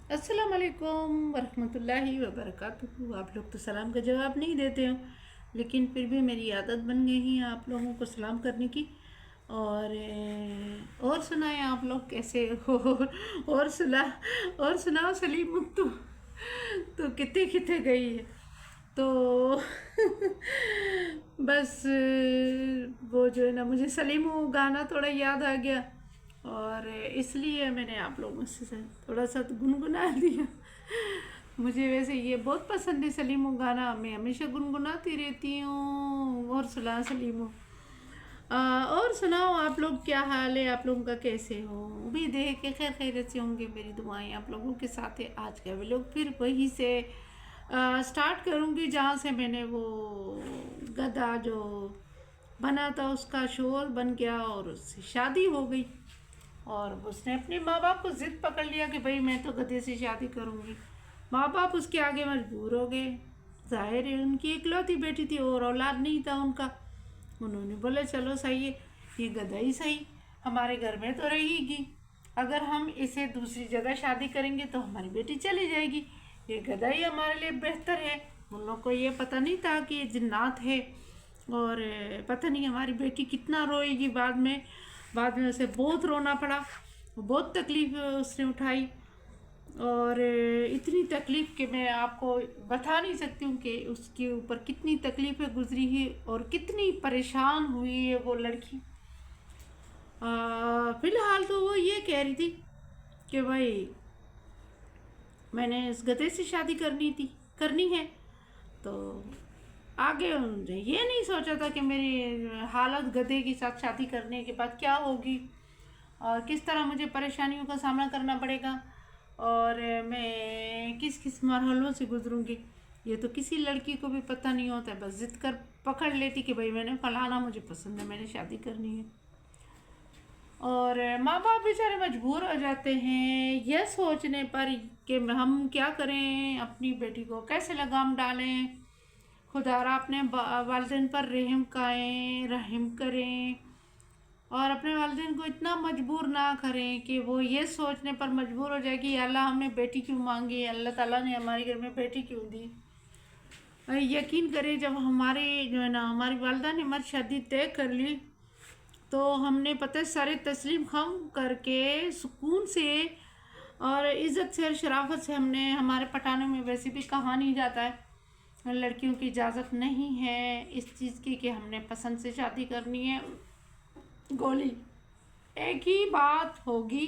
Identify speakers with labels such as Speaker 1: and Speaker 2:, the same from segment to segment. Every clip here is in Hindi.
Speaker 1: अस्सलाम वालेकुम वरहमतुल्लाहि वबरकातुहू। आप लोग तो सलाम का जवाब नहीं देते हो, लेकिन फिर भी मेरी आदत बन गई है आप लोगों को सलाम करने की। और सुनाएं आप लोग कैसे हो। और सुनाओ सलीम मुक्तू तो कितने कितने गई है तो बस वो जो है ना, मुझे सलीमू गाना थोड़ा याद आ गया और इसलिए मैंने आप लोगों से थोड़ा सा तो गुनगुना दिया। मुझे वैसे ये बहुत पसंद है सलीमू गाना, मैं हमेशा गुनगुनाती रहती हूँ। और सुना सलीमू। और सुनाओ आप लोग, क्या हाल है आप लोगों का, कैसे हो? उम्मीद है कि खैर खैरियत से होंगे। मेरी दुआएं आप लोगों के साथ है। आज का व्लॉग फिर वहीं से स्टार्ट करूँगी जहाँ से मैंने वो गधा जो बना था उसका शोर बन गया और उससे शादी हो गई और उसने अपने माँ बाप को ज़िद पकड़ लिया कि भाई मैं तो गधे से शादी करूँगी। माँ बाप उसके आगे मजबूर हो गए। जाहिर है उनकी इकलौती बेटी थी और औलाद नहीं था उनका। उन्होंने बोला चलो सही है, ये गधा ही सही हमारे घर में तो रहेगी। अगर हम इसे दूसरी जगह शादी करेंगे तो हमारी बेटी चली जाएगी। ये गधा ही हमारे लिए बेहतर है। उन लोग को ये पता नहीं था कि ये जिन्नात है और पता नहीं हमारी बेटी कितना रोएगी बाद में उसे बहुत रोना पड़ा, बहुत तकलीफ उसने उठाई। और इतनी तकलीफ़ कि मैं आपको बता नहीं सकती हूँ कि उसके ऊपर कितनी तकलीफ़ें गुजरी है और कितनी परेशान हुई है वो लड़की। फ़िलहाल तो वो ये कह रही थी कि भाई मैंने इस गधे से शादी करनी है। तो आगे उन्होंने ये नहीं सोचा था कि मेरी हालत गधे के साथ शादी करने के बाद क्या होगी और किस तरह मुझे परेशानियों का सामना करना पड़ेगा और मैं किस किस मरहलों से गुजरूंगी। ये तो किसी लड़की को भी पता नहीं होता है, बस जिद कर पकड़ लेती कि भाई मैंने फलाना मुझे पसंद है, मैंने शादी करनी है। और माँ बाप बेचारे मजबूर हो जाते हैं यह सोचने पर कि हम क्या करें, अपनी बेटी को कैसे लगाम डालें। खुदारा अपने वालिदैन पर रहम करें और अपने वालिदैन को इतना मजबूर ना करें कि वो ये सोचने पर मजबूर हो जाए कि अल्लाह हमने बेटी क्यों मांगी, अल्लाह ताला ने हमारे घर में बेटी क्यों दी। यकीन करें जब हमारे जो है ना हमारी वालदा ने हमारी शादी तय कर ली तो हमने पता है सारे तस्लीम खम करके सुकून से और इज़्ज़त से और शराफत से हमने, हमारे पटाने में वैसे भी कहा नहीं जाता है लड़कियों की इजाज़त नहीं है इस चीज़ की कि हमने पसंद से शादी करनी है। गोली एक ही बात होगी,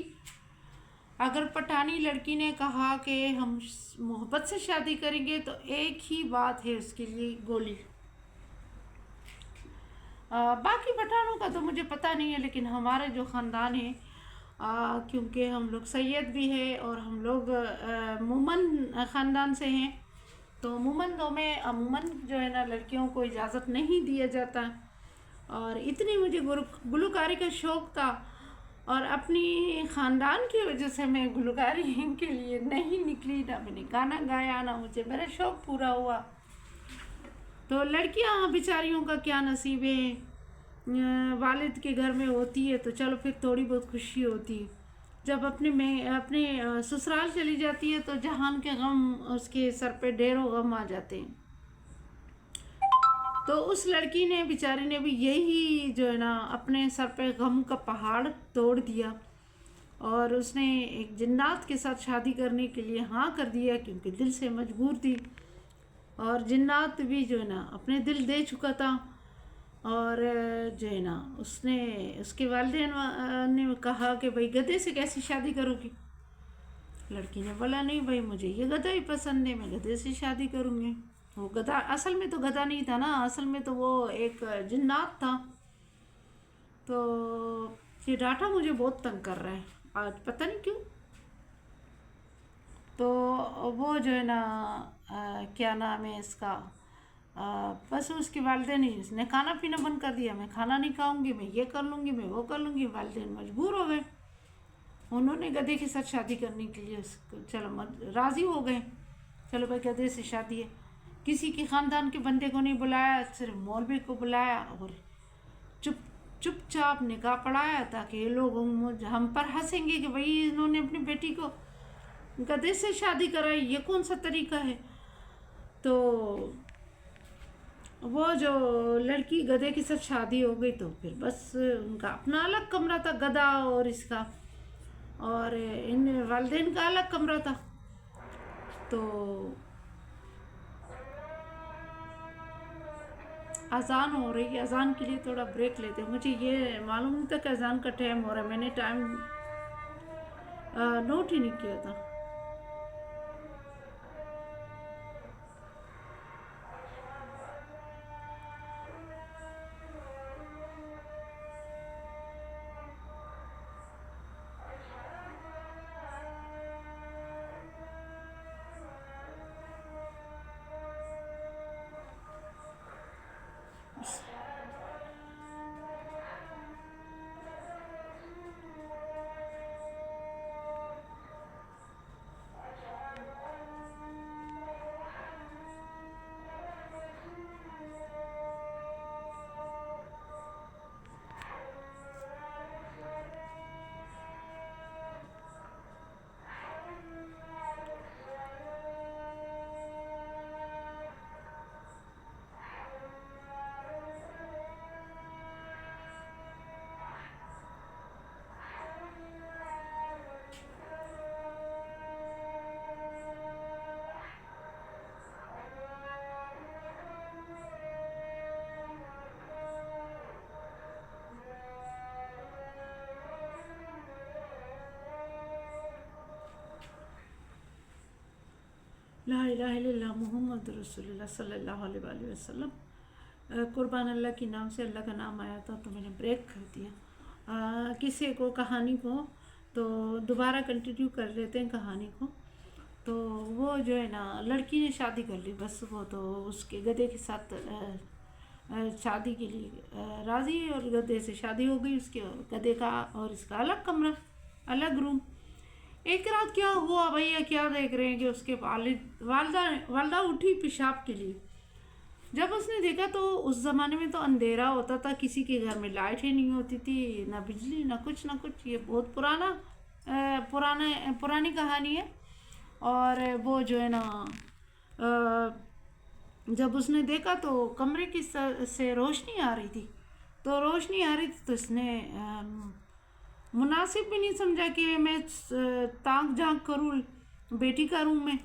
Speaker 1: अगर पठानी लड़की ने कहा कि हम मोहब्बत से शादी करेंगे तो एक ही बात है उसके लिए, गोली। बाकी पठानों का तो मुझे पता नहीं है, लेकिन हमारे जो ख़ानदान है क्योंकि हम लोग सैयद भी है और हम लोग मोमन ख़ानदान से हैं, तो मोमनों में अमूमन जो है ना लड़कियों को इजाज़त नहीं दिया जाता। और इतनी मुझे गुलकारी का शौक़ था और अपनी ख़ानदान की वजह से मैं गुलकारी के लिए नहीं निकली, ना मैंने गाना गाया, ना मुझे मेरा शौक़ पूरा हुआ। तो लड़कियां बेचारियों का क्या नसीब है, वालिद के घर में होती है तो चलो फिर थोड़ी बहुत खुशी होती है, जब अपने ससुराल चली जाती है तो जहान के गम उसके सर पे ढेरों गम आ जाते हैं। तो उस लड़की ने बेचारी ने भी यही जो है ना अपने सर पे गम का पहाड़ तोड़ दिया और उसने एक जिन्नात के साथ शादी करने के लिए हाँ कर दिया क्योंकि दिल से मजबूर थी। और जिन्नात भी जो है ना अपने दिल दे चुका था और जो है ना उसने, उसके वालिदैन ने कहा कि भाई गधे से कैसी शादी करोगी। लड़की ने बोला नहीं भाई मुझे ये गधा ही पसंद है, मैं गधे से शादी करूँगी। वो गधा असल में तो गधा नहीं था ना, असल में तो वो एक जिन्नात था। तो ये डाटा मुझे बहुत तंग कर रहा है आज, पता नहीं क्यों। तो वो जो है ना क्या नाम है इसका, बस उसके वालिदैन ने इसने खाना पीना बंद कर दिया, मैं खाना नहीं खाऊंगी, मैं ये कर लूँगी, मैं वो कर लूँगी। वालिदैन मजबूर हो गए, उन्होंने गधे के साथ शादी करने के लिए चलो राज़ी हो गए, चलो भाई गधे से शादी है। किसी के ख़ानदान के बंदे को नहीं बुलाया, सिर्फ मौलवी को बुलाया और चुपचाप निकाह पढ़ाया ताकि ये लोग हम पर हंसेंगे कि भाई इन्होंने अपनी बेटी को गधे से शादी कराई, ये कौन सा तरीका है। तो वो जो लड़की गधे के साथ शादी हो गई तो फिर बस उनका अपना अलग कमरा था, गधा और इसका, और इन वालिदैन का अलग कमरा था। तो अजान हो रही है, अजान के लिए थोड़ा ब्रेक लेते हैं। मुझे ये मालूम नहीं था कि अजान का टाइम हो रहा है, मैंने टाइम नोट ही नहीं किया था। ला इलाहा इल्लल्लाह मुहम्मद रसूलुल्लाह सल्लल्लाहु अलैहि वसल्लम। कुर्बान अल्लाह के नाम से, अल्लाह का नाम आया था तो मैंने ब्रेक कर दिया। किसी को कहानी को तो दोबारा कंटिन्यू कर लेते हैं कहानी को। तो वो जो है ना, लड़की ने शादी कर ली, बस वो तो उसके गधे के साथ शादी के लिए राज़ी, और गधे से शादी हो गई उसके, गधे का और इसका अलग कमरा, अलग रूम। एक रात क्या हुआ भैया, क्या देख रहे हैं कि उसके वालदा उठी पेशाब के लिए। जब उसने देखा तो उस ज़माने में तो अंधेरा होता था, किसी के घर में लाइट ही नहीं होती थी, ना बिजली ना कुछ ना कुछ। ये बहुत पुरानी कहानी है। और वो जो है ना, जब उसने देखा तो कमरे की से रोशनी आ रही थी, तो इसने मुनासिब भी नहीं समझा कि मैं ताक झांक करूँ बेटी का रूम में।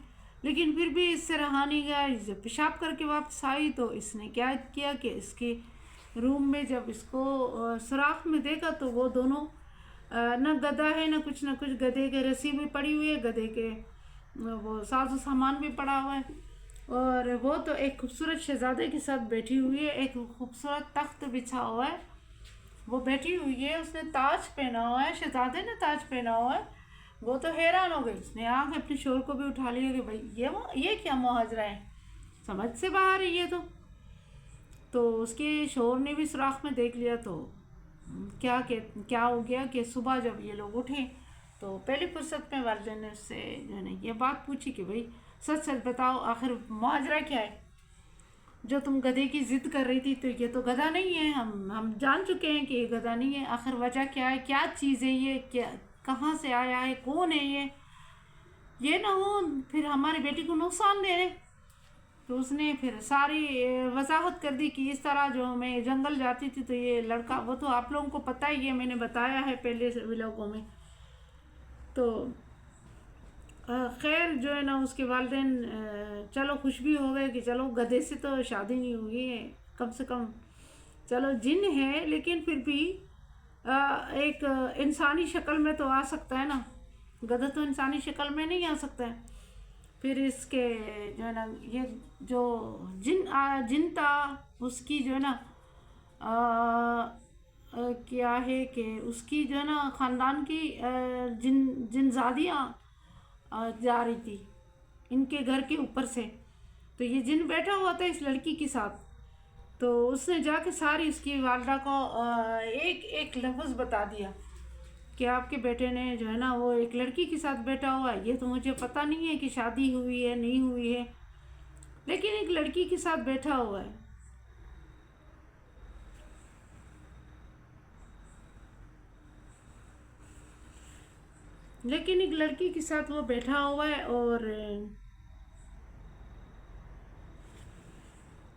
Speaker 1: लेकिन फिर भी इससे रहा नहीं गया। जब पेशाब करके वापस आई तो इसने क्या किया कि इसके रूम में जब इसको सुराख में देखा तो वो दोनों न गधा है न कुछ, गधे के रस्सी भी पड़ी हुई है, गधे के वो साजो सामान भी पड़ा हुआ है, और वो तो एक खूबसूरत शहजादे के साथ बैठी हुई है, एक खूबसूरत तख्त बिछा हुआ है, वो बैठी हुई है, उसने ताज पहना हुआ है, शहजादे ने ताज पहना हुआ है। वो तो हैरान हो गई, उसने आके अपने शोर को भी उठा लिया कि भाई ये क्या मुहाजरा है, समझ से बाहर है ये तो उसके शोर ने भी सुराख में देख लिया। तो क्या हो गया कि सुबह जब ये लोग उठे तो पहली फुर्सत में वालिदैन ने उससे जो है ना ये बात पूछी कि भाई सच सच बताओ, आखिर मुहाजरा क्या है जो तुम गधे की ज़िद कर रही थी। तो ये तो गधा नहीं है, हम जान चुके हैं कि ये गधा नहीं है। आखिर वजह क्या है, क्या चीज़ है ये, क्या कहाँ से आया है, कौन है ये ना हो फिर हमारी बेटी को नुकसान दे रहे। तो उसने फिर सारी वजाहत कर दी कि इस तरह जो मैं जंगल जाती थी तो ये लड़का, वो तो आप लोगों को पता ही है, मैंने बताया है पहले व्लॉगों में। तो खैर जो है ना, उसके वालिदैन चलो खुश भी हो गए कि चलो गधे से तो शादी नहीं हुई है, कम से कम चलो जिन है लेकिन फिर भी एक इंसानी शक्ल में तो आ सकता है ना, गधा तो इंसानी शक्ल में नहीं आ सकता है। फिर इसके जो है ना, ये जो जिन था उसकी जो है ना क्या है कि उसकी जो है ना ख़ानदान की जिनजादियाँ जा रही थी इनके घर के ऊपर से। तो ये जिन बैठा हुआ था इस लड़की के साथ, तो उसने जाके सारी उसकी वालदा को एक एक लफ्ज़ बता दिया कि आपके बेटे ने जो है ना वो एक लड़की के साथ बैठा हुआ है। ये तो मुझे पता नहीं है कि शादी हुई है नहीं हुई है, लेकिन एक लड़की के साथ बैठा हुआ है। लेकिन एक लड़की के साथ वो बैठा हुआ है और